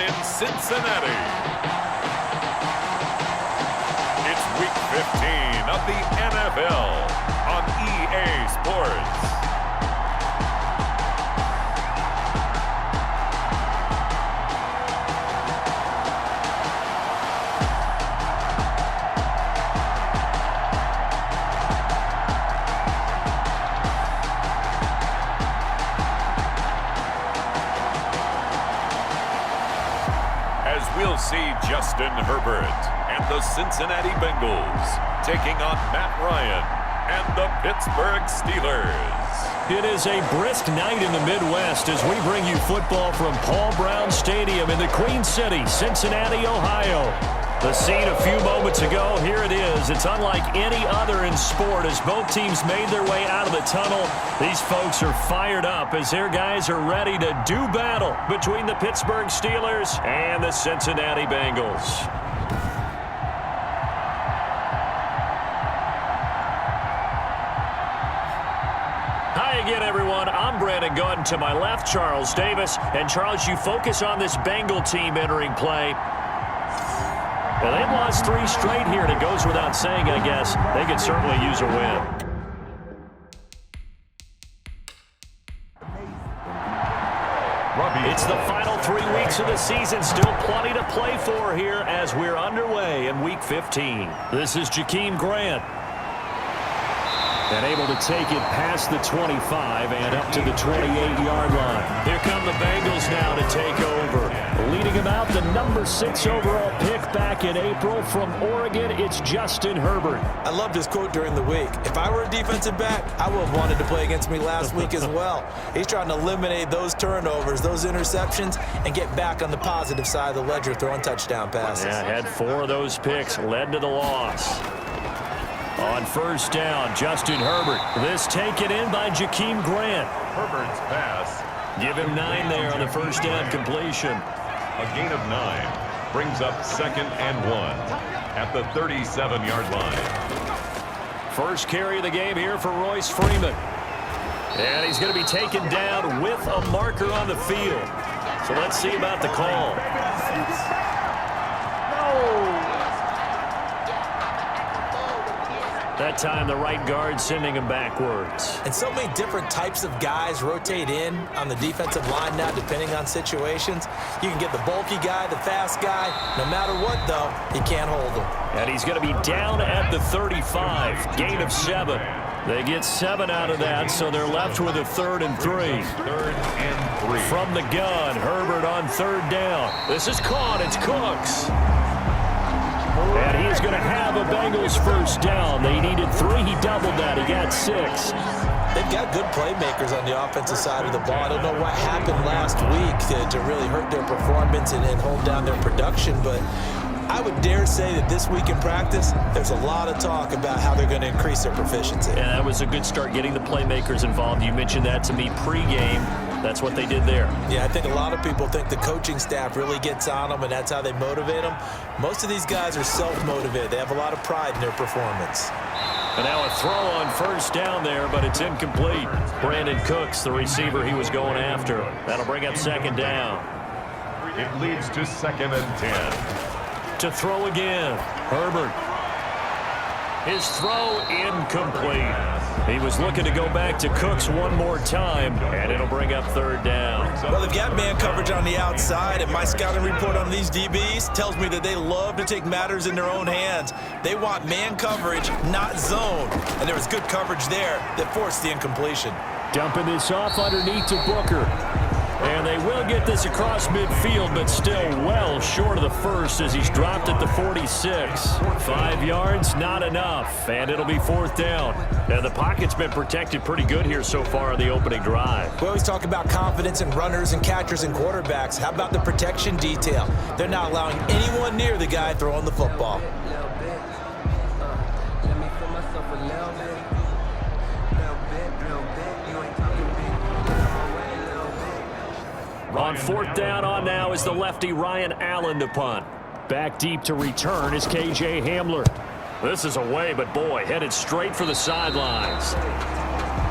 in Cincinnati. It's Week 15 of the NFL on EA Sports. We'll see Justin Herbert and the Cincinnati Bengals taking on Matt Ryan and the Pittsburgh Steelers. It is a brisk night in the Midwest as we bring you football from Paul Brown Stadium in the Queen City, Cincinnati, Ohio. The scene a few moments ago, here it is. It's unlike any other in sport as both teams made their way out of the tunnel. These folks are fired up as their guys are ready to do battle between the Pittsburgh Steelers and the Cincinnati Bengals. Hi again, everyone. I'm Brandon Gunn. To my left, Charles Davis. And Charles, you focus on this Bengal team entering play. Well, they've lost 3 straight here, and it goes without saying, I guess. They could certainly use a win. It's the final 3 weeks of the season. Still plenty to play for here as we're underway in Week 15. This is Jakeem Grant. And able to take it past the 25 and up to the 28-yard line. Here come the Bengals now to take over. Leading him out, the number 6 overall pick back in April from Oregon, it's Justin Herbert. I loved his quote during the week. If I were a defensive back, I would have wanted to play against me last week as well. He's trying to eliminate those turnovers, those interceptions, and get back on the positive side of the ledger throwing touchdown passes. Yeah, had 4 of those picks, led to the loss. On first down, Justin Herbert. This taken in by Jakeem Grant. Herbert's pass. Give him 9 there on the first down completion. A gain of 9 brings up 2nd and 1 at the 37-yard line. First carry of the game here for Royce Freeman. And he's going to be taken down with a marker on the field. So let's see about the call. That time, the right guard sending him backwards. And so many different types of guys rotate in on the defensive line now, depending on situations. You can get the bulky guy, the fast guy. No matter what, though, you can't hold him. And he's going to be down at the 35. Gain of 7. They get 7 out of that, so they're left with a 3rd and 3. 3rd and 3. From the gun, Herbert on 3rd down. This is caught. It's Cooks. And he's going to have a Bengals first down. They needed 3. He doubled that. He got 6. They've got good playmakers on the offensive side of the ball. I don't know what happened last week to really hurt their performance and hold down their production, but I would dare say that this week in practice, there's a lot of talk about how they're going to increase their proficiency. And that was a good start getting the playmakers involved. You mentioned that to me pregame. That's what they did there. Yeah, I think a lot of people think the coaching staff really gets on them, and that's how they motivate them. Most of these guys are self-motivated. They have a lot of pride in their performance. And now a throw on first down there, but it's incomplete. Brandon Cooks, the receiver he was going after. That'll bring up 2nd down. It leads to 2nd and 10. To throw again, Herbert. His throw incomplete. He was looking to go back to Cooks one more time, and it'll bring up 3rd down. Well, they've got man coverage on the outside, and my scouting report on these DBs tells me that they love to take matters in their own hands. They want man coverage, not zone. And there was good coverage there that forced the incompletion. Dumping this off underneath to Booker. And they will get this across midfield, but still well short of the first as he's dropped at the 46. 5 yards, not enough, and it'll be 4th down. And the pocket's been protected pretty good here so far in the opening drive. We always talk about confidence in runners and catchers and quarterbacks. How about the protection detail? They're not allowing anyone near the guy throwing the football. On 4th down on now is the lefty Ryan Allen to punt. Back deep to return is KJ Hamler. This is away, but boy, headed straight for the sidelines.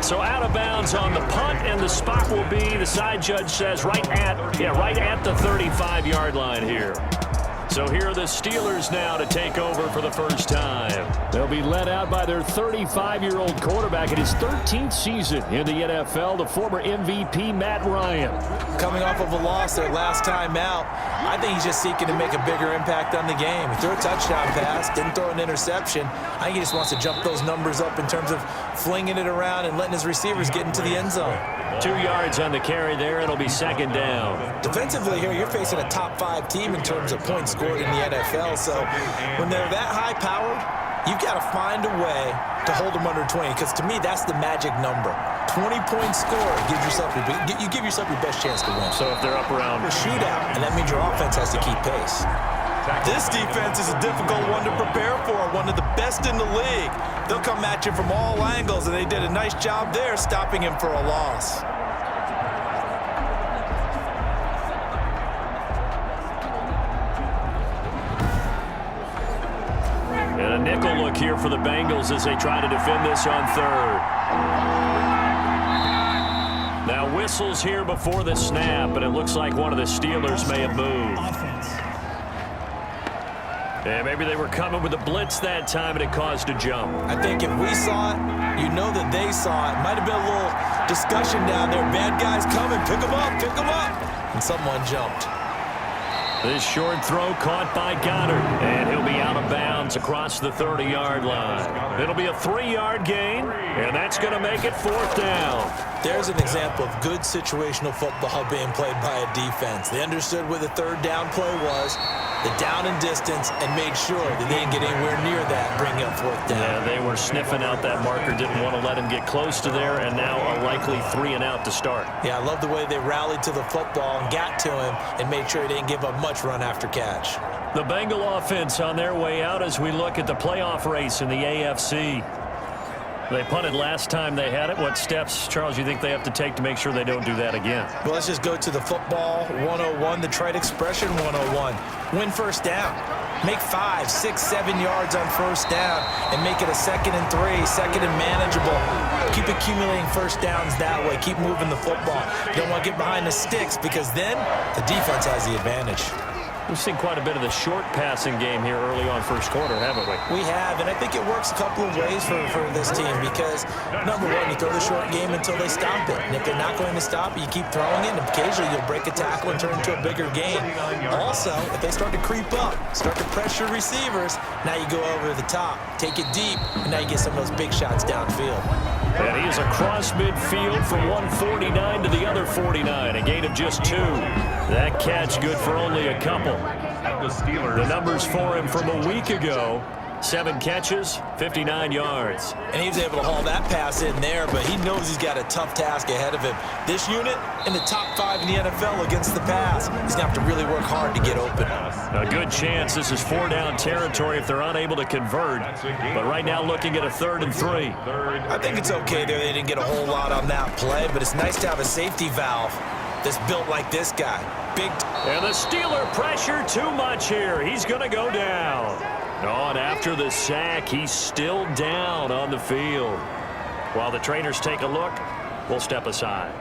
So out of bounds on the punt, and the spot will be, the side judge says, right at the 35-yard line here. So here are the Steelers now to take over for the first time. They'll be led out by their 35-year-old quarterback in his 13th season in the NFL, the former MVP, Matt Ryan. Coming off of a loss their last time out, I think he's just seeking to make a bigger impact on the game. He threw a touchdown pass, didn't throw an interception. I think he just wants to jump those numbers up in terms of flinging it around and letting his receivers get into the end zone. 2 yards on the carry there. It'll be second down. Defensively here, you're facing a top-5 team in terms of points scored in the NFL. So when they're that high-powered, you've got to find a way to hold them under 20, because to me, that's the magic number. 20-point score, you give yourself your best chance to win. So if they're up around a shootout, and that means your offense has to keep pace. This defense is a difficult one to prepare for, one of the best in the league. They'll come at you from all angles, and they did a nice job there stopping him for a loss. And a nickel look here for the Bengals as they try to defend this on third. Now whistles here before the snap, and it looks like one of the Steelers may have moved. And maybe they were coming with a blitz that time, and it caused a jump. I think if we saw it, you know that they saw it. Might have been a little discussion down there. Bad guys coming. Pick them up. Pick them up. And someone jumped. This short throw caught by Goddard, and he'll be out of bounds across the 30-yard line. It'll be a 3-yard gain, and that's going to make it fourth down. There's an example of good situational football being played by a defense. They understood what the third down play was, the down and distance, and made sure that they didn't get anywhere near that, bringing up fourth down. Yeah, they were sniffing out that marker, didn't want to let him get close to there, and now a likely 3-and-out to start. Yeah, I love the way they rallied to the football and got to him and made sure he didn't give up much run after catch. The Bengal offense on their way out as we look at the playoff race in the AFC. They punted last time they had it. What steps, Charles, you think they have to take to make sure they don't do that again? Well, let's just go to the football 101, the trite expression 101. Win first down. Make 5, 6, 7 yards on first down and make it a 2nd and 3, second and manageable. Keep accumulating first downs that way. Keep moving the football. You don't want to get behind the sticks, because then the defense has the advantage. We've seen quite a bit of the short passing game here early on first quarter, haven't we? We have, and I think it works a couple of ways for this team, because, number one, you throw the short game until they stop it. And if they're not going to stop it, you keep throwing it, and occasionally you'll break a tackle and turn it into a bigger game. Also, if they start to creep up, start to pressure receivers, now you go over the top, take it deep, and now you get some of those big shots downfield. And he is across midfield from 149 to the other 49, a gain of just 2. That catch good for only a couple. The numbers for him from a week ago: 7 catches, 59 yards. And he was able to haul that pass in there, but he knows he's got a tough task ahead of him. This unit in the top 5 in the NFL against the pass. He's going to have to really work hard to get open. A good chance this is 4-down territory if they're unable to convert. But right now looking at a 3rd and 3. I think it's okay there. They didn't get a whole lot on that play, but it's nice to have a safety valve that's built like this guy. Big. And the Steeler pressure too much here. He's going to go down. Oh, and after the sack, he's still down on the field. While the trainers take a look, we'll step aside.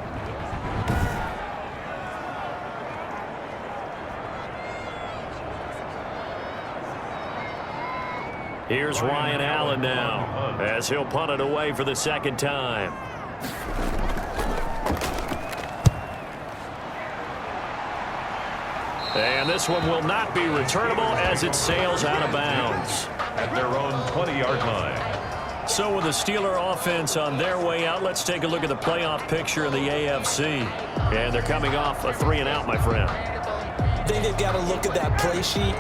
Here's Ryan Allen now, as he'll punt it away for the 2nd time. And this one will not be returnable as it sails out of bounds at their own 20-yard line. So with the Steeler offense on their way out, let's take a look at the playoff picture in the AFC. And they're coming off a 3-and-out, my friend. I think they've got to look at that play sheet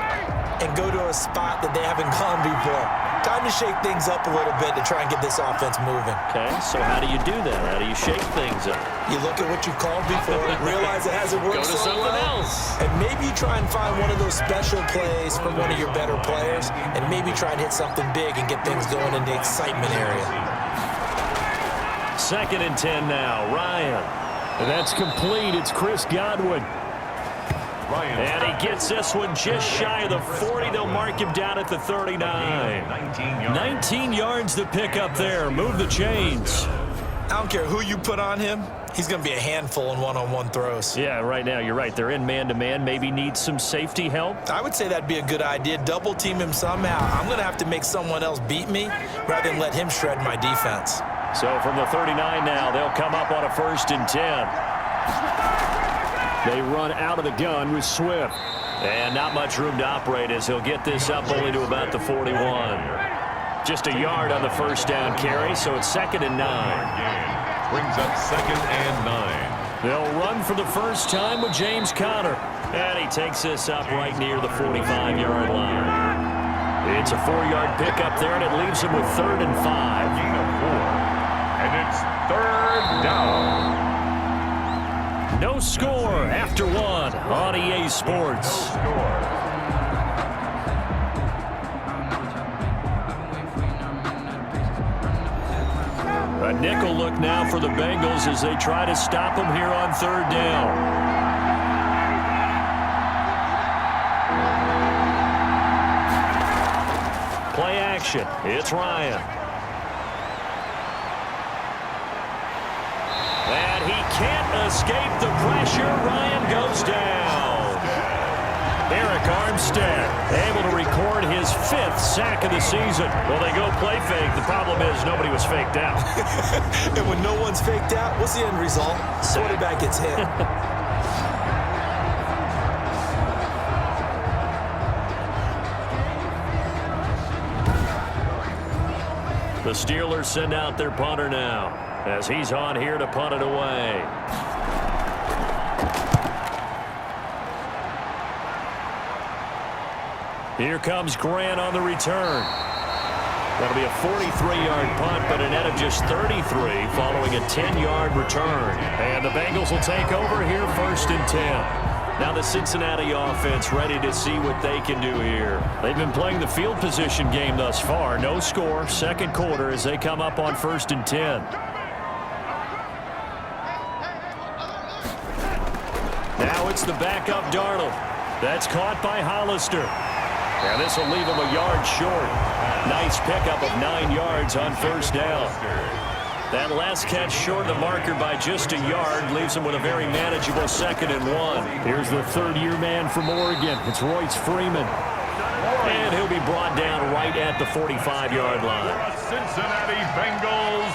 and go to a spot that they haven't gone before. Time to shake things up a little bit to try and get this offense moving. Okay, so how do you do that? How do you shake things up? You look at what you've called before, realize it hasn't worked so well. Go to something else. And maybe you try and find one of those special plays from one of your better players, and maybe try and hit something big and get things going in the excitement area. 2nd and 10 now. Ryan. And that's complete. It's Chris Godwin. And he gets this one just shy of the 40. They'll mark him down at the 39. 19 yards to pick up there. Move the chains. I don't care who you put on him. He's going to be a handful in one-on-one throws. Yeah, right now you're right. They're in man-to-man. Maybe need some safety help. I would say that'd be a good idea. Double team him somehow. I'm going to have to make someone else beat me rather than let him shred my defense. So from the 39 now, they'll come up on a 1st and 10. They run out of the gun with Swift. And not much room to operate as he'll get this up only to about the 41. Just a yard on the first down carry, so it's 2nd and 9. Brings up 2nd and 9. They'll run for the first time with James Conner. And he takes this up right near the 45-yard line. It's a 4-yard pickup there, and it leaves him with 3rd and 5. Gain of 4. And it's 3rd down. No score after 1 on EA Sports. No score. A nickel look now for the Bengals as they try to stop them here on 3rd down. Play action. It's Ryan. And he can't escape the pressure. Ryan goes down. Eric Armstead able to record his 5th sack of the season. Well, they go play fake. The problem is nobody was faked out. And when no one's faked out, what's the end result? Quarterback gets hit. The Steelers send out their punter now as he's on here to punt it away. Here comes Grant on the return. That'll be a 43-yard punt, but a net of just 33 following a 10-yard return. And the Bengals will take over here 1st and 10. Now the Cincinnati offense ready to see what they can do here. They've been playing the field position game thus far. No score, 2nd quarter as they come up on 1st and 10. Now it's the backup Darnold. That's caught by Hollister. And this will leave him a yard short. Nice pickup of 9 yards on 1st down. That last catch short of the marker by just a yard leaves him with a very manageable 2nd and 1. Here's the 3rd-year man from Oregon. It's Royce Freeman. And he'll be brought down right at the 45-yard line. Cincinnati Bengals.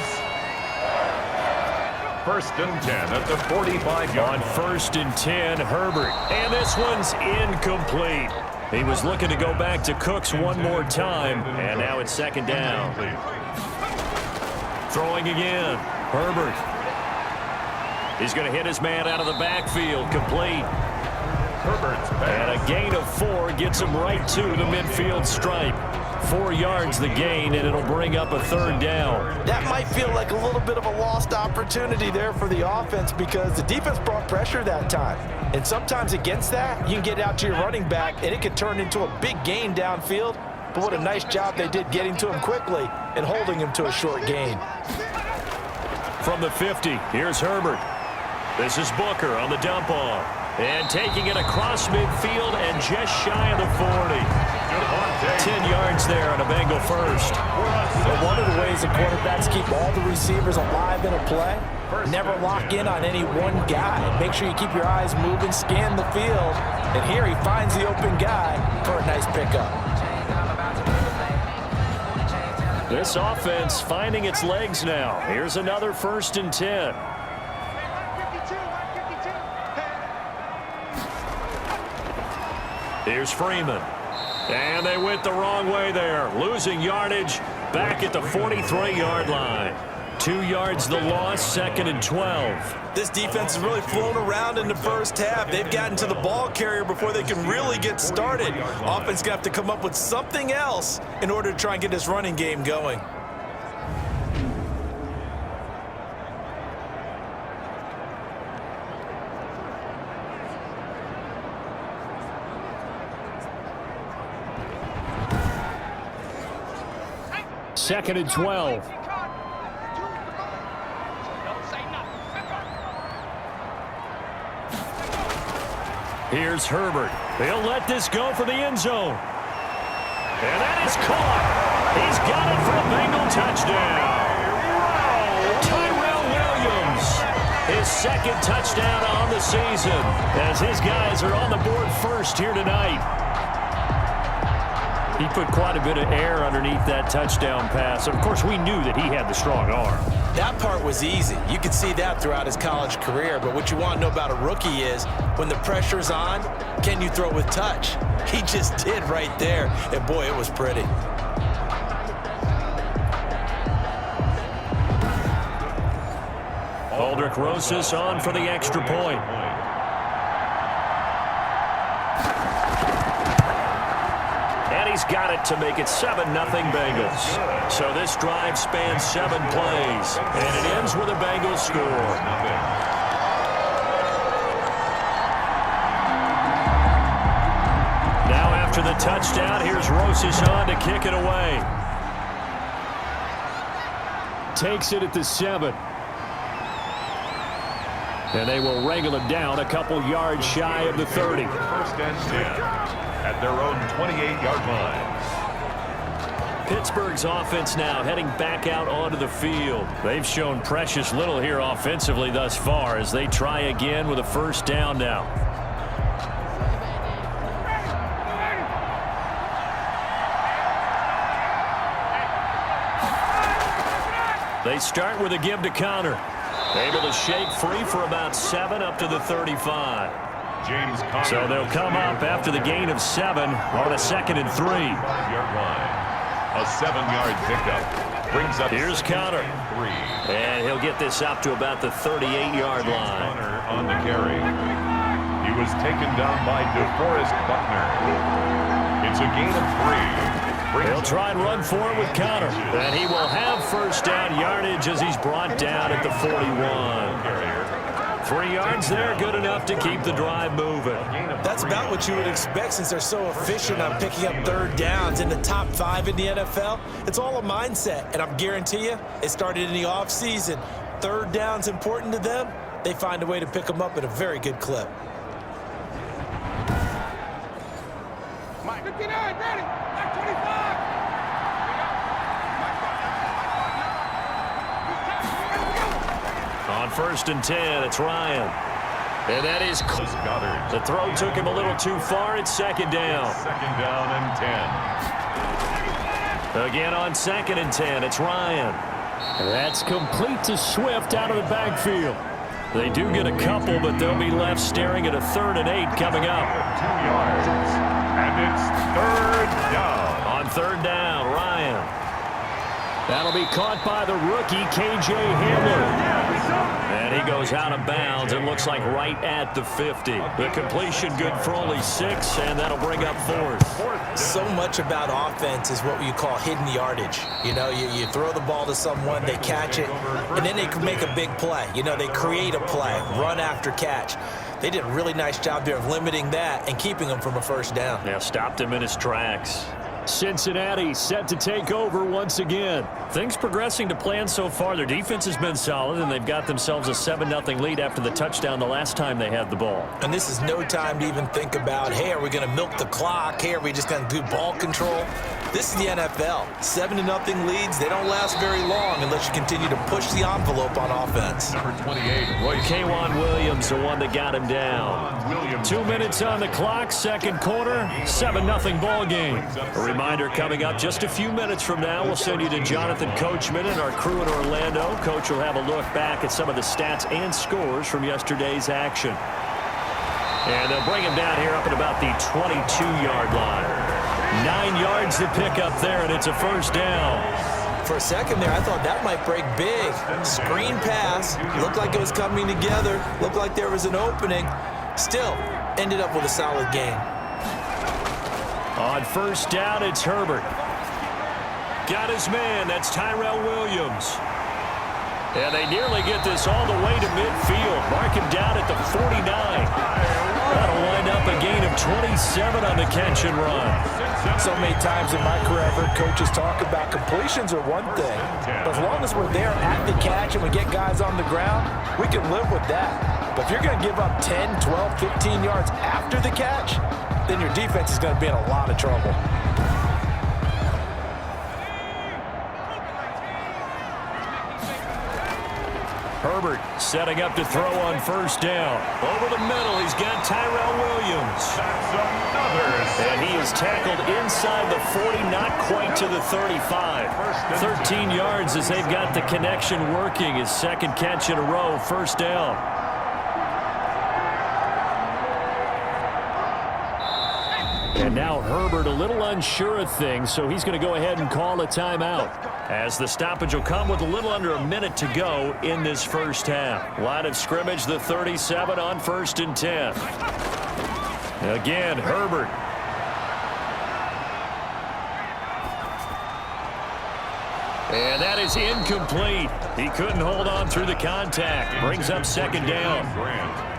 1st and 10 at the 45-yard line. On 1st and 10, Herbert. And this one's incomplete. He was looking to go back to Cooks one more time, and now it's 2nd down. Throwing again, Herbert. He's going to hit his man out of the backfield, complete. Herbert's pass. And a gain of 4 gets him right to the midfield stripe. 4 yards the gain, and it'll bring up a 3rd down. That might feel like a little bit of a lost opportunity there for the offense because the defense brought pressure that time. And sometimes against that, you can get out to your running back, and it could turn into a big gain downfield. But what a nice job they did getting to him quickly and holding him to a short gain. From the 50, here's Herbert. This is Booker on the dump off. And taking it across midfield and just shy of the 40. 10 yards there on a Bengal first. But one of the ways the quarterbacks keep all the receivers alive in a play, never lock in on any one guy. Make sure you keep your eyes moving, scan the field. And here he finds the open guy for a nice pickup. This offense finding its legs now. Here's another 1st and 10. Here's Freeman. And they went the wrong way there. Losing yardage back at the 43-yard line. 2 yards the loss, 2nd and 12. This defense has really flown around in the first half. They've gotten to the ball carrier before they can really get started. Offense going to have to come up with something else in order to try and get this running game going. Second and 12. Here's Herbert. He'll let this go for the end zone. And that is caught. He's got it for a Bengal touchdown. Tyrell his second touchdown on the season, as his guys are on the board first here tonight. He put quite a bit of air underneath that touchdown pass. Of course, we knew that he had the strong arm. That part was easy. You could see that throughout his college career. But what you want to know about a rookie is when the pressure's on, can you throw with touch? He just did right there. And, boy, it was pretty. Aldrich Rosas on for the extra point. And he's got it to make it 7-0 Bengals. So this drive spans 7 plays, and it ends with a Bengals score. Now after the touchdown, here's Rosas on to kick it away. Takes it at the 7. And they will wrangle it down a couple yards shy of the 30. First and 10 at their own 28-yard line. Pittsburgh's offense now heading back out onto the field. They've shown precious little here offensively thus far as they try again with a first down now. They start with a give to Connor. Able to shake free for about 7 up to the 35. James Conner. So they'll come up after the gain of 7 on a 2nd and 3. 5-yard line. A 7-yard pickup brings up. Here's Conner. And he'll get this up to about the 38-yard line. Conner on the carry. He was taken down by DeForest Buckner. It's a gain of 3. They'll try and run forward with Conner. And he will have first down yardage as he's brought down at the 41. 3 yards there, good enough to keep the drive moving. That's about what you would expect since they're so efficient on picking up third downs in the top 5 in the NFL. It's all a mindset, and I guarantee you, it started in the offseason. Third down's important to them. They find a way to pick them up at a very good clip. Mike, 59, ready. 25. On 1st and 10, it's Ryan. And that is Goddard. the throw took him a little too far. It's 2nd down. 2nd down and 10. Again on 2nd and 10, it's Ryan. That's complete to Swift out of the backfield. They do get a couple, but they'll be left staring at a 3rd and 8 coming up. 2 yards. And it's 3rd down. On 3rd down, Ryan. That'll be caught by the rookie, K.J. Hamler. And he goes out of bounds. It looks like right at the 50. The completion good for only 6, and that'll bring up 4th. So much about offense is what you call hidden yardage. You know, you throw the ball to someone, they catch it, and then they can make a big play. You know, they create a play, run after catch. They did a really nice job there of limiting that and keeping him from a first down. Yeah, stopped him in his tracks. Cincinnati set to take over once again. Things progressing to plan so far. Their defense has been solid, and they've got themselves a 7-0 lead after the touchdown the last time they had the ball. And this is no time to even think about, hey, are we going to milk the clock? Hey, are we just going to do ball control? This is the NFL. 7-0 leads, they don't last very long unless you continue to push the envelope on offense. Number 28, Royce K'Wan Williams, the one that got him down. 2 minutes on the clock, 2nd quarter, 7-0 ball game. A reminder coming up just a few minutes from now, we'll send you to Jonathan Coachman and our crew in Orlando. Coach will have a look back at some of the stats and scores from yesterday's action. And they'll bring him down here up at about the 22-yard line. 9 yards to pick up there, and it's a first down. For a second there, I thought that might break big. Screen pass, looked like it was coming together, looked like there was an opening. Still, ended up with a solid gain. On first down, it's Herbert. Got his man, that's Tyrell Williams. And they nearly get this all the way to midfield. Mark him down at the 49. That'll wind up a gain of 27 on the catch and run. So many times in my career, I've heard coaches talk about completions are one thing. But as long as we're there at the catch and we get guys on the ground, we can live with that. But if you're going to give up 10, 12, 15 yards after the catch, then your defense is going to be in a lot of trouble. Herbert setting up to throw on first down. Over the middle, he's got Tyrell Williams. And he is tackled inside the 40, not quite to the 35. 13 yards as they've got the connection working. His second catch in a row, first down. And now Herbert a little unsure of things, so he's going to go ahead and call a timeout, as the stoppage will come with a little under a minute to go in this first half. Line of scrimmage, the 37 on 1st and 10. Again, Herbert. And that is incomplete. He couldn't hold on through the contact. Brings up second down.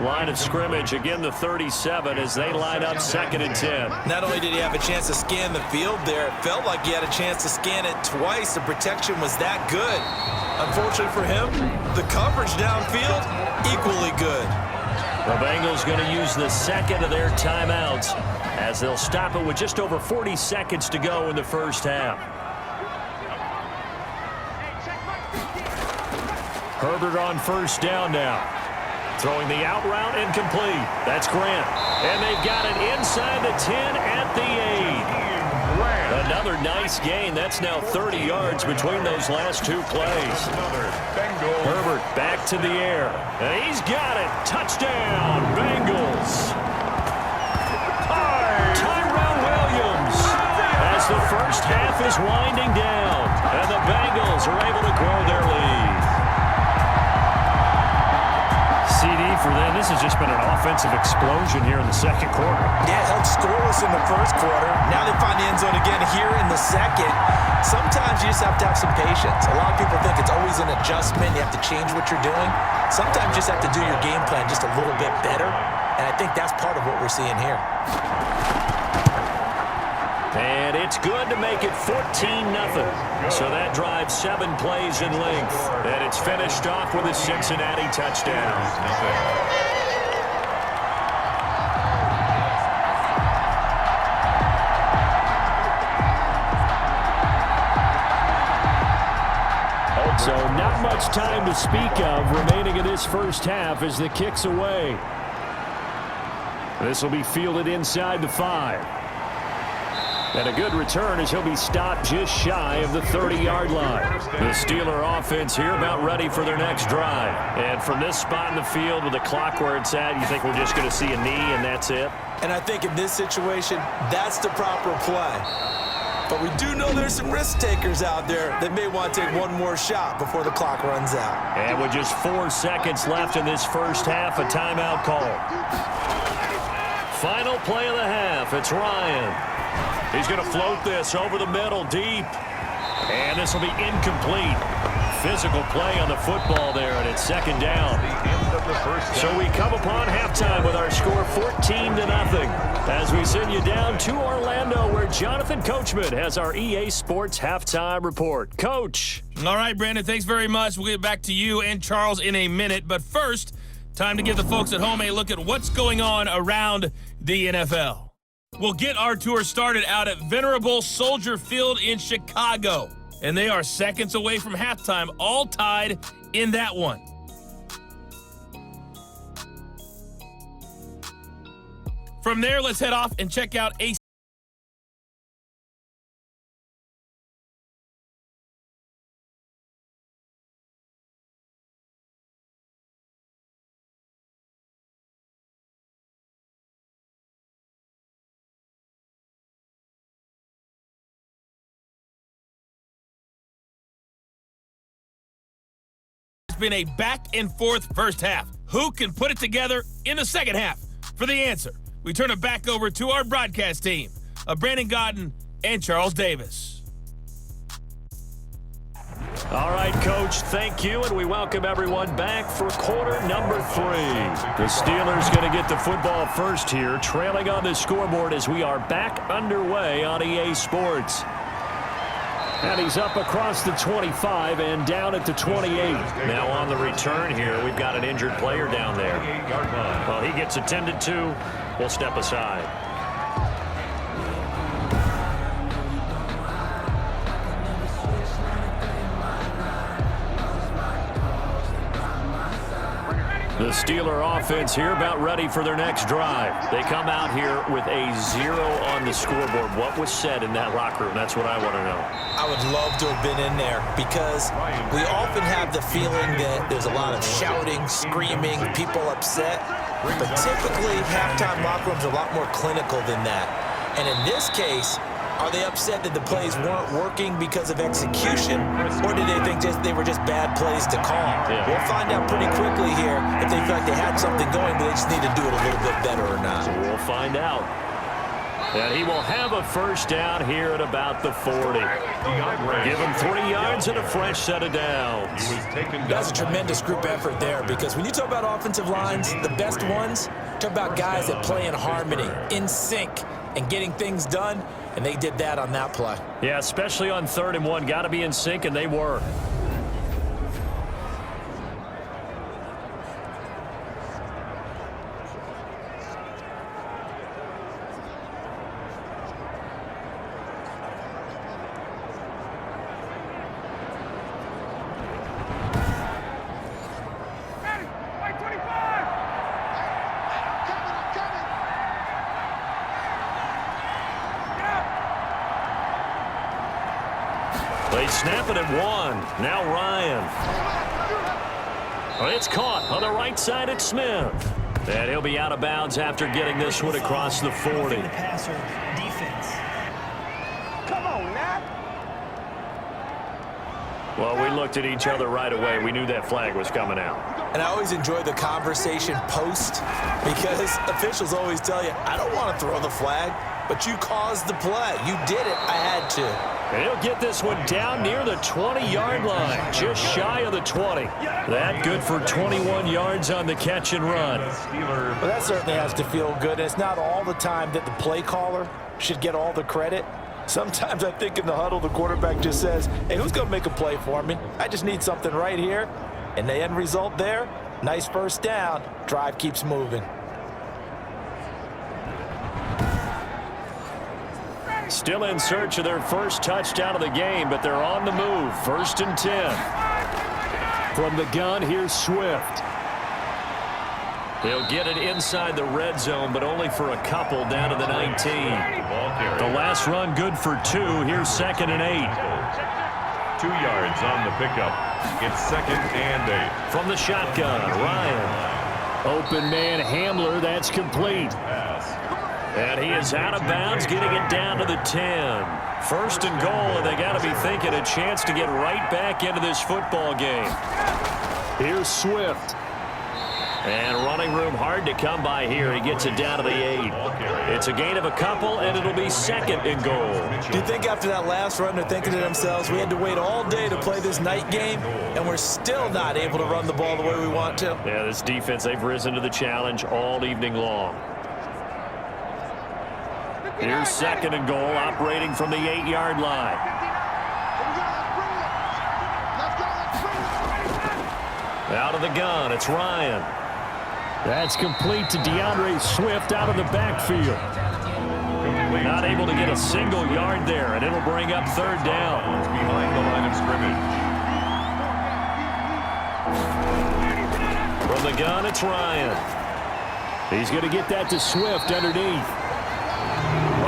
Line of scrimmage, again the 37 as they line up 2nd and 10. Not only did he have a chance to scan the field there, it felt like he had a chance to scan it twice. The protection was that good. Unfortunately for him, the coverage downfield, equally good. The Bengals going to use the second of their timeouts as they'll stop it with just over 40 seconds to go in the first half. Herbert on first down now. Throwing the out route incomplete. That's Grant. And they've got it inside the 10 at the 8. Another nice gain. That's now 30 yards between those last two plays. Herbert back to the air. And he's got it. Touchdown, Bengals. Tyrell Williams as the first half is winding down. And the Bengals are able to grow their lead. CD for them, this has just been an offensive explosion here in the second quarter. Yeah, held scoreless in the first quarter. Now they find the end zone again here in the second. Sometimes you just have to have some patience. A lot of people think it's always an adjustment. You have to change what you're doing. Sometimes you just have to do your game plan just a little bit better. And I think that's part of what we're seeing here. And it's good to make it 14-0. So that drives 7 plays in length. And it's finished off with a Cincinnati touchdown. So not much time to speak of remaining in this first half as the kick's away. This will be fielded inside the 5. And a good return as he'll be stopped just shy of the 30-yard line. The Steeler offense here about ready for their next drive. And from this spot in the field with the clock where it's at, you think we're just going to see a knee and that's it? And I think in this situation, that's the proper play. But we do know there's some risk takers out there that may want to take one more shot before the clock runs out. And with just 4 seconds left in this first half, a timeout call. Final play of the half, it's Ryan. He's going to float this over the middle deep. And this will be incomplete. Physical play on the football there, and it's second down. So we come upon halftime with our score 14-0 as we send you down to Orlando where Jonathan Coachman has our EA Sports halftime report. Coach. All right, Brandon, thanks very much. We'll get back to you and Charles in a minute. But first, time to give the folks at home a look at what's going on around the NFL. We'll get our tour started out at Venerable Soldier Field in Chicago. And they are seconds away from halftime, all tied in that one. From there, let's head off and check out a been a back-and-forth first half. Who can put it together in the second half? For the answer, we turn it back over to our broadcast team of Brandon Godwin and Charles Davis. All right, Coach, thank you, and we welcome everyone back for quarter number 3. The Steelers going to get the football first here, trailing on the scoreboard as we are back underway on EA Sports. And he's up across the 25 and down at the 28. Now on the return here, we've got an injured player down there. Well, he gets attended to. We'll step aside. The Steeler offense here about ready for their next drive. They come out here with a 0 on the scoreboard. What was said in that locker room? That's what I want to know. I would love to have been in there because we often have the feeling that there's a lot of shouting, screaming, people upset. But typically, halftime locker rooms are a lot more clinical than that. And in this case, are they upset that the plays weren't working because of execution, or did they think they were just bad plays to call? Yeah. We'll find out pretty quickly here if they feel like they had something going, but they just need to do it a little bit better or not. So we'll find out. And he will have a first down here at about the 40. Give him 3 yards and a fresh set of downs. That's a tremendous group effort there, because when you talk about offensive lines, the best ones, talk about guys that play in harmony, in sync, and getting things done, and they did that on that play. Yeah, especially on 3rd and 1. Got to be in sync, and they were. They snap it at 1. Now Ryan. It's caught on the right side at Smith. And he'll be out of bounds after getting this one across the 40. Come on, Nat. Well, we looked at each other right away. We knew that flag was coming out. And I always enjoy the conversation post, because officials always tell you, I don't want to throw the flag, but you caused the play. You did it. I had to. And he'll get this one down near the 20-yard line, just shy of the 20. That good for 21 yards on the catch and run. Well, that certainly has to feel good. And it's not all the time that the play caller should get all the credit. Sometimes I think in the huddle, the quarterback just says, hey, who's going to make a play for me? I just need something right here. And the end result there, nice first down. Drive keeps moving. Still in search of their first touchdown of the game, but they're on the move. 1st and 10. From the gun, here's Swift. They'll get it inside the red zone, but only for a couple down to the 19. The last run good for 2. Here's 2nd and 8. 2 yards on the pickup. It's 2nd and 8. From the shotgun, Ryan. Open man Hamler, that's complete. And he is out of bounds, getting it down to the 10. 1st and goal, and they got to be thinking a chance to get right back into this football game. Here's Swift. And running room hard to come by here. He gets it down to the 8. It's a gain of a couple, and it'll be 2nd and goal. Do you think after that last run they're thinking to themselves, we had to wait all day to play this night game, and we're still not able to run the ball the way we want to? Yeah, this defense, they've risen to the challenge all evening long. Here's 2nd and goal, operating from the 8-yard line. Out of the gun, it's Ryan. That's complete to DeAndre Swift out of the backfield. Not able to get a single yard there, and it'll bring up 3rd down. Behind the line of scrimmage. From the gun, it's Ryan. He's going to get that to Swift underneath.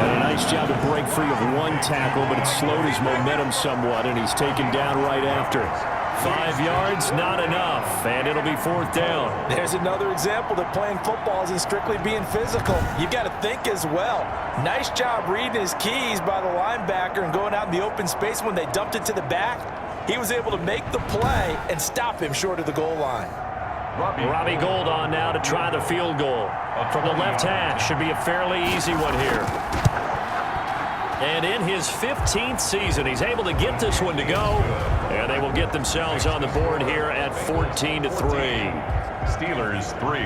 And a nice job to break free of 1 tackle, but it slowed his momentum somewhat, and he's taken down right after. 5 yards, not enough, and it'll be 4th down. There's another example that playing football isn't strictly being physical. You got to think as well. Nice job reading his keys by the linebacker and going out in the open space. When they dumped it to the back, he was able to make the play and stop him short of the goal line. Robbie Gould on now to try the field goal. From the left hash, should be a fairly easy one here. And in his 15th season, he's able to get this one to go. And they will get themselves on the board here at 14-3. Steelers 3.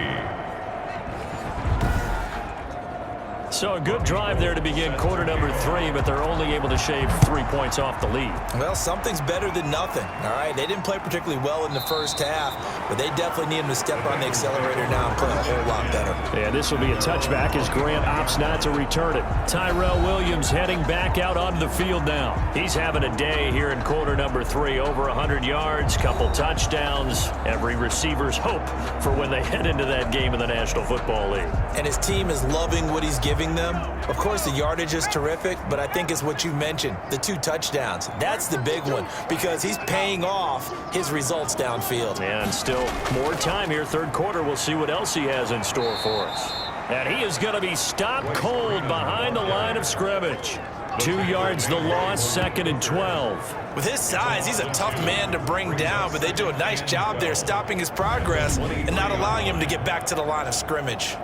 So a good drive there to begin quarter number 3, but they're only able to shave 3 points off the lead. Well, something's better than nothing, all right? They didn't play particularly well in the first half, but they definitely need them to step on the accelerator now and play a whole lot better. And this will be a touchback as Grant opts not to return it. Tyrell Williams heading back out onto the field now. He's having a day here in quarter number 3. Over 100 yards, couple touchdowns. Every receiver's hope for when they head into that game in the National Football League. And his team is loving what he's giving them. Of course, the yardage is terrific, but I think it's what you mentioned, the 2 touchdowns. That's the big one because he's paying off his results downfield. And still more time here. Third quarter, we'll see what else he has in store for us. And he is going to be stopped cold behind the line of scrimmage. 2 yards the loss, 2nd and 12. With his size, he's a tough man to bring down, but they do a nice job there stopping his progress and not allowing him to get back to the line of scrimmage.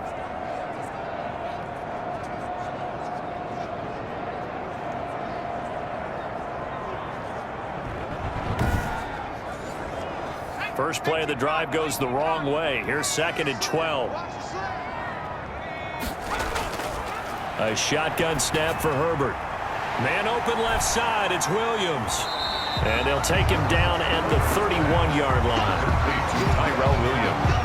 First play of the drive goes the wrong way. Here's 2nd and 12. A shotgun snap for Herbert. Man open left side. It's Williams. And they'll take him down at the 31-yard line. Tyrell Williams.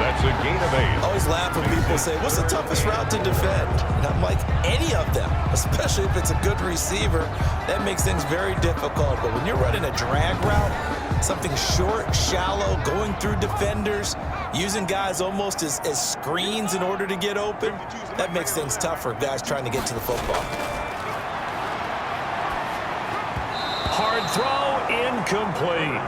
That's a gain of 8. I always laugh when people say, what's the toughest route to defend? And I'm like, any of them, especially if it's a good receiver. That makes things very difficult. But when you're running a drag route, something short, shallow, going through defenders, using guys almost as screens in order to get open, that makes things tough for guys trying to get to the football. Hard throw, incomplete.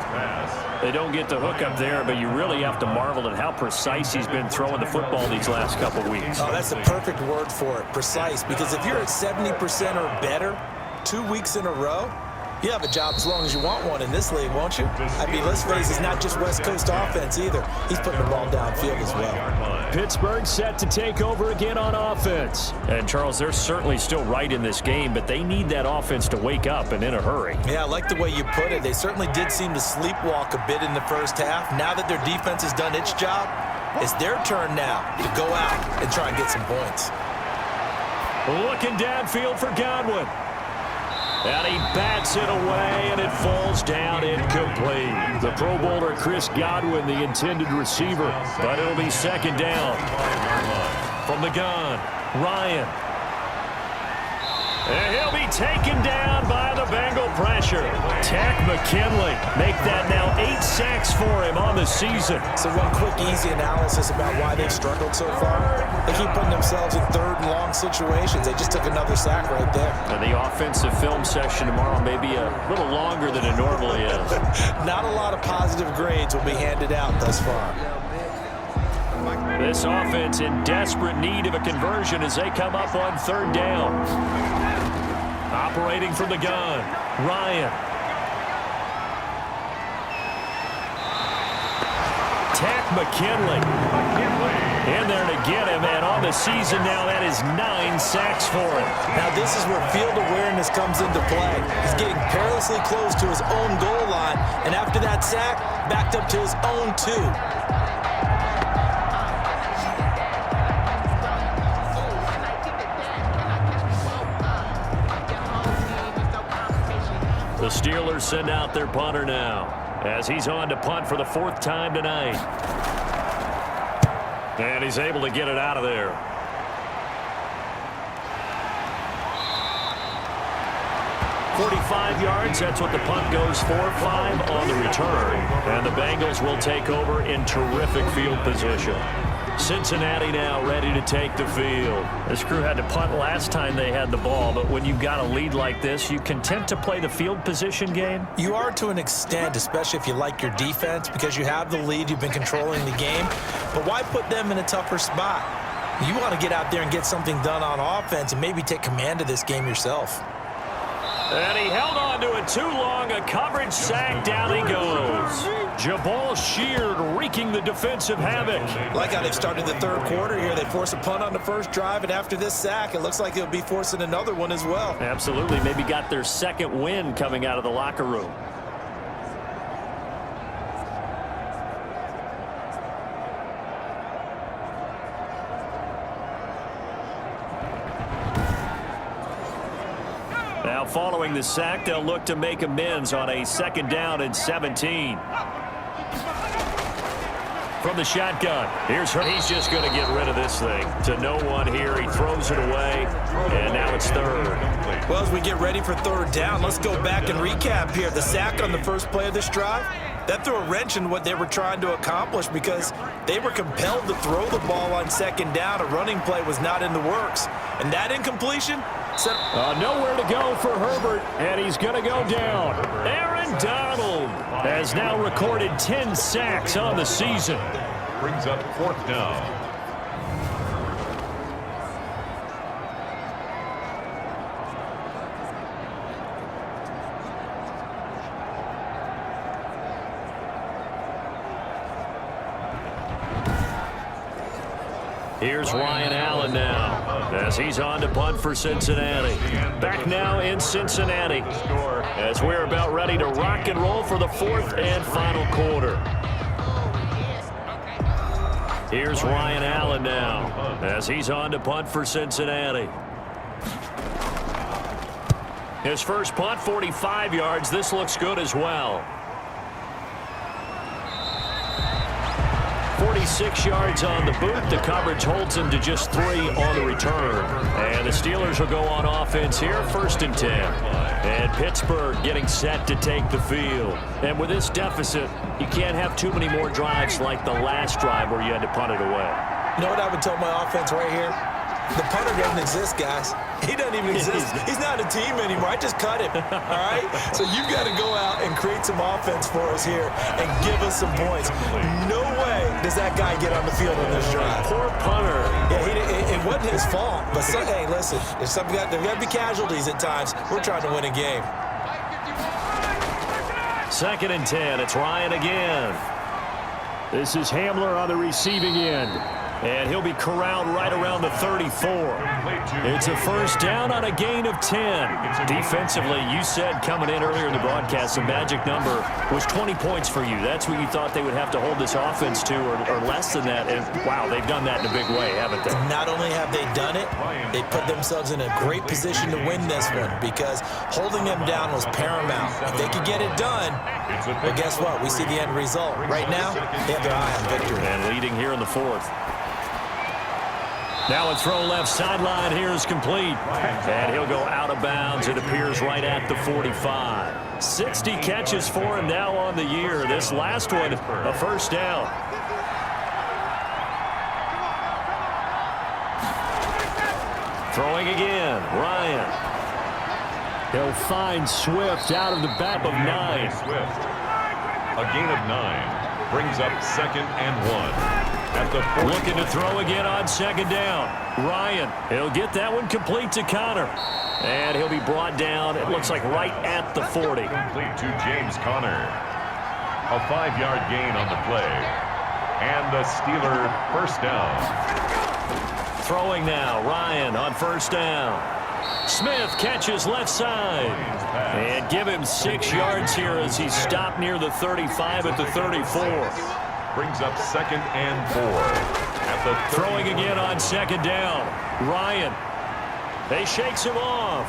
They don't get the hook up there, but you really have to marvel at how precise he's been throwing the football these last couple weeks. Oh, that's the perfect word for it, precise, because if you're at 70% or better 2 weeks in a row, you have a job as long as you want one in this league, won't you? I mean, let's face it, it's not just West Coast offense either. He's putting the ball downfield as well. Pittsburgh set to take over again on offense. And, Charles, they're certainly still right in this game, but they need that offense to wake up and in a hurry. Yeah, I like the way you put it. They certainly did seem to sleepwalk a bit in the first half. Now that their defense has done its job, it's their turn now to go out and try and get some points. Looking downfield for Godwin. And he bats it away, and it falls down incomplete. The Pro Bowler Chris Godwin, the intended receiver, but it'll be 2nd down. From the gun, Ryan. And he'll be taken down by the Bengal pressure. Tack McKinley make that now 8 sacks for him on the season. So one quick, easy analysis about why they've struggled so far. They keep putting themselves in 3rd and long situations. They just took another sack right there. And the offensive film session tomorrow may be a little longer than it normally is. Not a lot of positive grades will be handed out thus far. This offense in desperate need of a conversion as they come up on 3rd down. Operating from the gun, Ryan. Tack McKinley. In there to get him, and on the season now, that is 9 sacks for him. Now this is where field awareness comes into play. He's getting perilously close to his own goal line, and after that sack, backed up to his own 2. The Steelers send out their punter now as he's on to punt for the 4th time tonight. And he's able to get it out of there. .45 yards, that's what the punt goes for. 5 on the return. And the Bengals will take over in terrific field position. Cincinnati now ready to take the field. This crew had to punt last time they had the ball, but when you've got a lead like this, you content to play the field position game? You are to an extent, especially if you like your defense, because you have the lead, you've been controlling the game. But why put them in a tougher spot? You want to get out there and get something done on offense and maybe take command of this game yourself. And he held on to it too long. A coverage sack. Down he goes. Jabal Sheard wreaking the defensive havoc. Like how they've started the 3rd quarter here. They force a punt on the first drive, and after this sack, it looks like they'll be forcing another one as well. Absolutely. Maybe got their 2nd win coming out of the locker room. Now following the sack, they'll look to make amends on a 2nd down and 17. From the shotgun, here's Herbert. He's just going to get rid of this thing. To no one here, he throws it away, and now it's 3rd. Well, as we get ready for 3rd down, let's go back and recap here. The sack on the first play of this drive, that threw a wrench in what they were trying to accomplish because they were compelled to throw the ball on 2nd down. A running play was not in the works. And that incompletion set nowhere to go for Herbert, and he's going to go down. Aaron Donald has now recorded 10 sacks on the season. Brings up 4th down. Here's Ryan Allen now as he's on to punt for Cincinnati. Back now in Cincinnati as we're about ready to rock and roll for the 4th and final quarter. Here's Ryan Allen now as he's on to punt for Cincinnati. His first punt, 45 yards. This looks good as well. 46 yards on the boot. The coverage holds him to just 3 on the return. And the Steelers will go on offense here, 1st and 10. And Pittsburgh getting set to take the field. And with this deficit, you can't have too many more drives like the last drive where you had to punt it away. You know what I would tell my offense right here? The punter doesn't exist, guys. He doesn't even exist. He's not a team anymore. I just cut him, all right? So you've got to go out and create some offense for us here and give us some points. No way does that guy get on the field on this drive. Poor punter. Yeah, it wasn't his fault. But, hey, listen, there's got to be casualties at times. We're trying to win a game. 2nd and 10. It's Ryan again. This is Hamler on the receiving end. And he'll be corralled right around the 34. It's a 1st down on a gain of 10. Defensively, you said coming in earlier in the broadcast, the magic number was 20 points for you. That's what you thought they would have to hold this offense to, or less than that. And, wow, they've done that in a big way, haven't they? Not only have they done it, they put themselves in a great position to win this one because holding them down was paramount. If they could get it done, well, guess what? We see the end result. Right now, they have their eye on victory. And leading here in the 4th. Now a throw left sideline here is complete. And he'll go out of bounds. It appears right at the 45. 60 catches for him now on the year. This last one, a 1st down. Throwing again, Ryan. He'll find Swift out of the back of 9. Swift. A gain of 9. Brings up 2nd and 1. At the 40. Looking to throw again on 2nd down. Ryan, he'll get that one complete to Connor. And he'll be brought down, it looks like right at the 40. Complete to James Conner. A 5-yard gain on the play. And the Steeler 1st down. Throwing now, Ryan on 1st down. Smith catches left side. And give him 6 yards here as he stopped near the 35 at the 34. Brings up 2nd and 4. At the throwing again on 2nd down. Ryan. They shakes him off.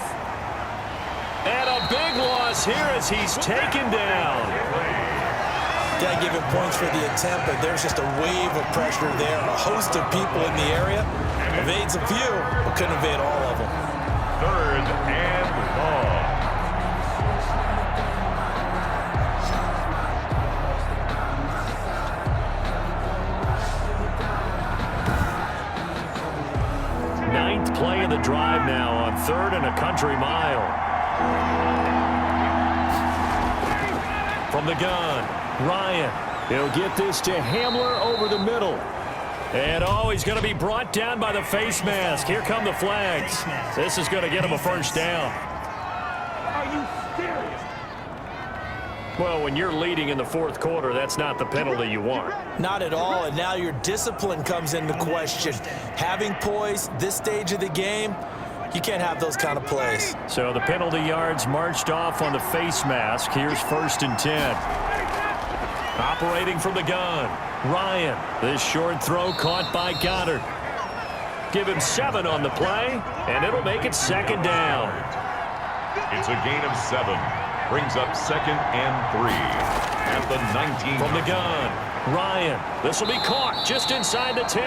And a big loss here as he's taken down. Got to give him points for the attempt, but there's just a wave of pressure there. A host of people in the area. Evades a few, but couldn't evade all of them. 3rd and long. Play of the drive now on 3rd and a country mile. From the gun, Ryan. He'll get this to Hamler over the middle. And he's going to be brought down by the face mask. Here come the flags. This is going to get him a 1st down. Are you serious? Well, when you're leading in the 4th quarter, that's not the penalty you want. Not at all, and now your discipline comes into question. Having poise this stage of the game, you can't have those kind of plays. So the penalty yards marched off on the face mask. Here's 1st and 10. Operating from the gun, Ryan. This short throw caught by Goddard. Give him 7 on the play, and it'll make it 2nd down. It's a gain of 7. Brings up 2nd and 3 at the 19. From the gun, Ryan. This will be caught just inside the 10.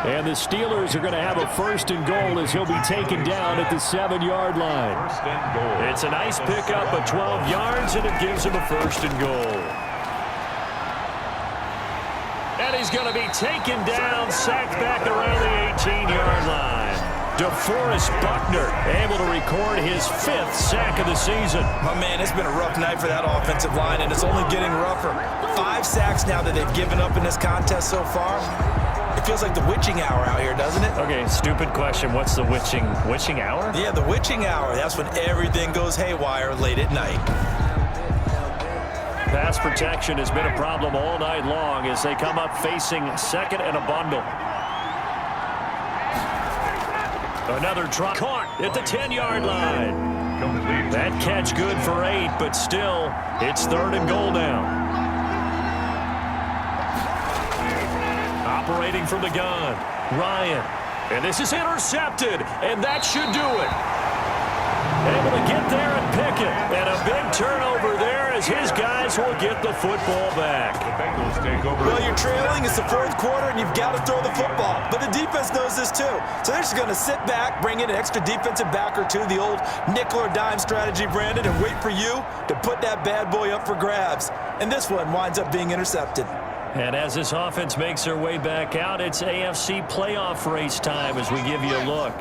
And the Steelers are going to have a 1st and goal as he'll be taken down at the 7-yard line. 1st and goal. It's a nice pickup of 12 yards, and it gives him a 1st and goal. And he's going to be taken down, sacked back around the 18-yard line. DeForest Buckner able to record his 5th sack of the season. My man, it's been a rough night for that offensive line, and it's only getting rougher. 5 sacks now that they've given up in this contest so far. It feels like the witching hour out here, doesn't it? Okay, stupid question. What's the witching hour? Yeah, the witching hour. That's when everything goes haywire late at night. Pass protection has been a problem all night long as they come up facing 2nd and a bundle. Another try caught at the 10-yard line. Complete. That catch good for 8, but still, it's 3rd and goal now. Operating from the gun, Ryan. And this is intercepted, and that should do it. Able to get there and pick it. And a big turnover there as his guys will get the football back. The Bengals take over. Well, you're trailing. It's the 4th quarter, and you've got to throw the football. But the defense knows this, too. So they're just going to sit back, bring in an extra defensive back or 2, the old nickel or dime strategy, Brandon, and wait for you to put that bad boy up for grabs. And this one winds up being intercepted. And as this offense makes their way back out, it's AFC playoff race time as we give you a look.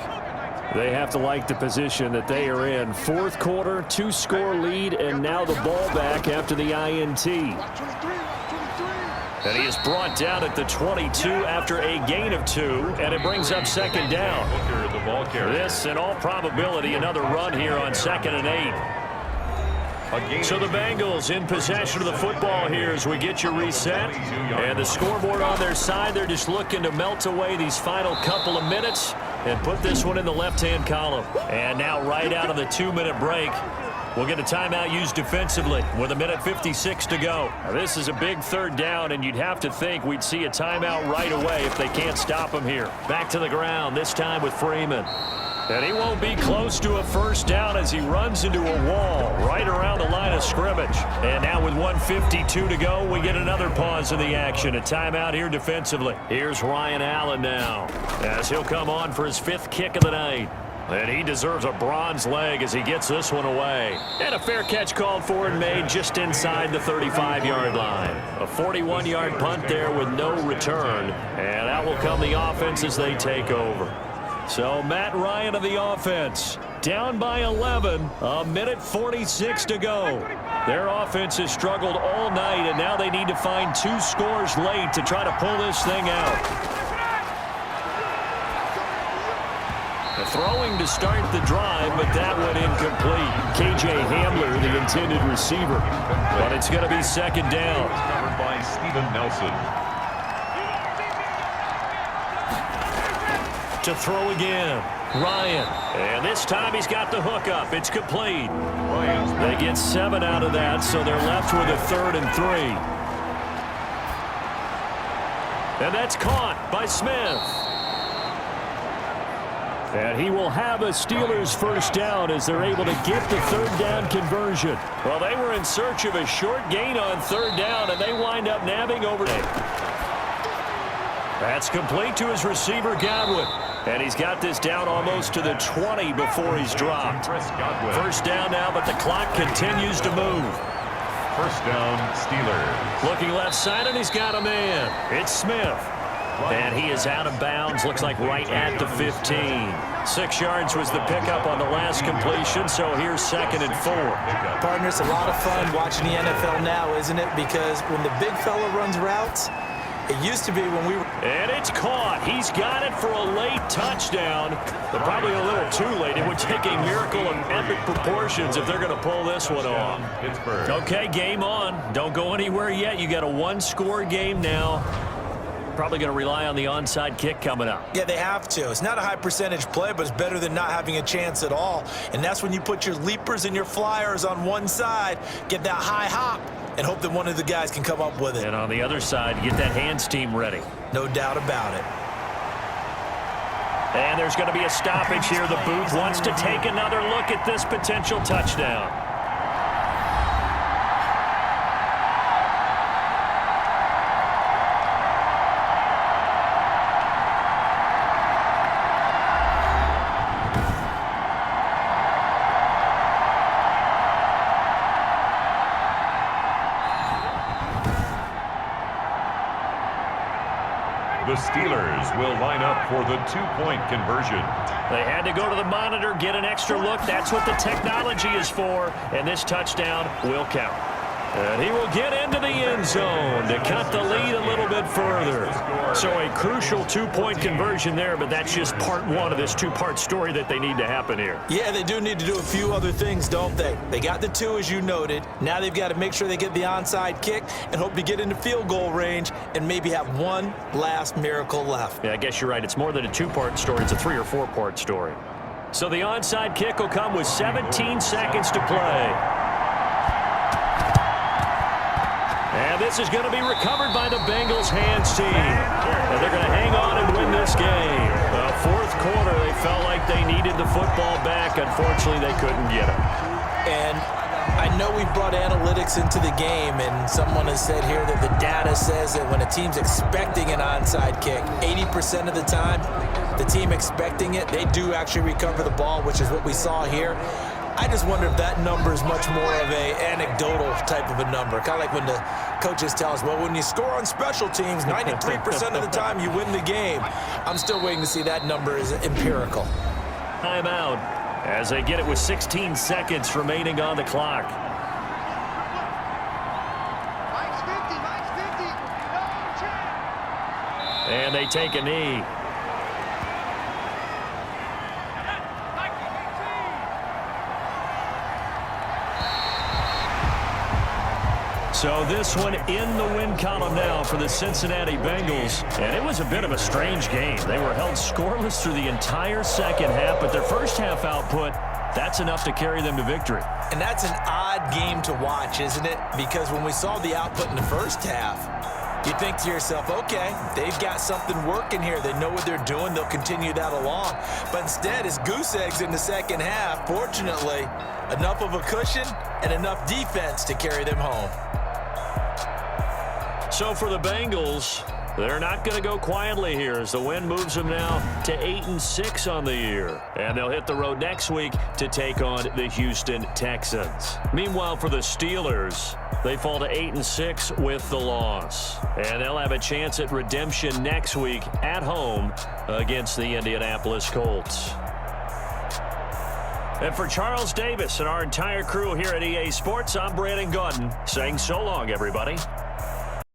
They have to like the position that they are in. 4th quarter, 2-score lead, and now the ball back after the INT. And he is brought down at the 22 after a gain of 2, and it brings up 2nd down. The ball carrier. This, in all probability, another run here on 2nd and 8. So the Bengals in possession of the football here as we get you reset. And the scoreboard on their side, they're just looking to melt away these final couple of minutes and put this one in the left-hand column. And now right out of the 2-minute break, we'll get a timeout used defensively with 1:56 to go. Now, this is a big 3rd down, and you'd have to think we'd see a timeout right away if they can't stop him here. Back to the ground, this time with Freeman. And he won't be close to a 1st down as he runs into a wall right around the line of scrimmage. And now with 1:52 to go, we get another pause in the action. A timeout here defensively. Here's Ryan Allen now as he'll come on for his 5th kick of the night. And he deserves a bronze leg as he gets this one away. And a fair catch called for and made just inside the 35-yard line. A 41-yard punt there with no return. And out will come the offense as they take over. So Matt Ryan of the offense, down by 11, 1:46 to go. Their offense has struggled all night, and now they need to find 2 scores late to try to pull this thing out. The throwing to start the drive, but that one incomplete. KJ Hamler, the intended receiver. But it's going to be 2nd down. Covered by Steven Nelson. To throw again, Ryan. And this time he's got the hook up. It's complete. They get 7 out of that, so they're left with a 3rd and 3. And that's caught by Smith. And he will have a Steelers 1st down as they're able to get the 3rd down conversion. Well, they were in search of a short gain on 3rd down, and they wind up nabbing over it. That's complete to his receiver, Godwin. And he's got this down almost to the 20 before he's dropped. 1st down now, but the clock continues to move. 1st down, Steelers. Looking left side, and he's got a man. It's Smith. And he is out of bounds, looks like right at the 15. 6 yards was the pickup on the last completion, so here's 2nd and 4. Partner, it's a lot of fun watching the NFL now, isn't it? Because when the big fella runs routes, it used to be when we were... And it's caught. He's got it for a late touchdown, but probably a little too late. It would take a miracle of epic proportions if they're going to pull this one off. Pittsburgh. Okay, game on. Don't go anywhere yet. You got a 1-score game now. Probably going to rely on the onside kick coming up. Yeah, they have to. It's not a high percentage play, but it's better than not having a chance at all. And that's when you put your leapers and your flyers on one side, get that high hop, and hope that one of the guys can come up with it. And on the other side, get that hands team ready. No doubt about it. And there's going to be a stoppage here. The booth wants to take another look at this potential touchdown. The Steelers will line up for the two-point conversion. They had to go to the monitor, get an extra look. That's what the technology is for. And this touchdown will count. And he will get into the end zone to cut the lead a little bit further. So a crucial two-point conversion there, but that's just part one of this two-part story that they need to happen here. Yeah, they do need to do a few other things, don't they? They got the two, as you noted. Now they've got to make sure they get the onside kick and hope to get into field goal range and maybe have one last miracle left. Yeah, I guess you're right. It's more than a two-part story. It's a three- or four-part story. So the onside kick will come with 17 seconds to play. And this is going to be recovered by the Bengals hands team. And they're going to hang on and win this game. Fourth quarter, they felt like they needed the football back. Unfortunately, they couldn't get it. And I know we brought analytics into the game, and someone has said here that the data says that when a team's expecting an onside kick, 80% of the time, the team expecting it, they do actually recover the ball, which is what we saw here. I just wonder if that number is much more of a anecdotal type of a number. Kind of like when the coaches tell us, well, when you score on special teams, 93% of the time you win the game. I'm still waiting to see that number is empirical. Timeout as they get it with 16 seconds remaining on the clock. And they take a knee. So this one in the win column now for the Cincinnati Bengals. And it was a bit of a strange game. They were held scoreless through the entire second half, but their first half output, that's enough to carry them to victory. And that's an odd game to watch, isn't it? Because when we saw the output in the first half, you think to yourself, okay, they've got something working here. They know what they're doing. They'll continue that along. But instead, it's goose eggs in the second half. Fortunately, enough of a cushion and enough defense to carry them home. So for the Bengals, they're not going to go quietly here as the win moves them now to 8-6 on the year. And they'll hit the road next week to take on the Houston Texans. Meanwhile, for the Steelers, they fall to 8-6 with the loss. And they'll have a chance at redemption next week at home against the Indianapolis Colts. And for Charles Davis and our entire crew here at EA Sports, I'm Brandon Godwin saying so long, everybody.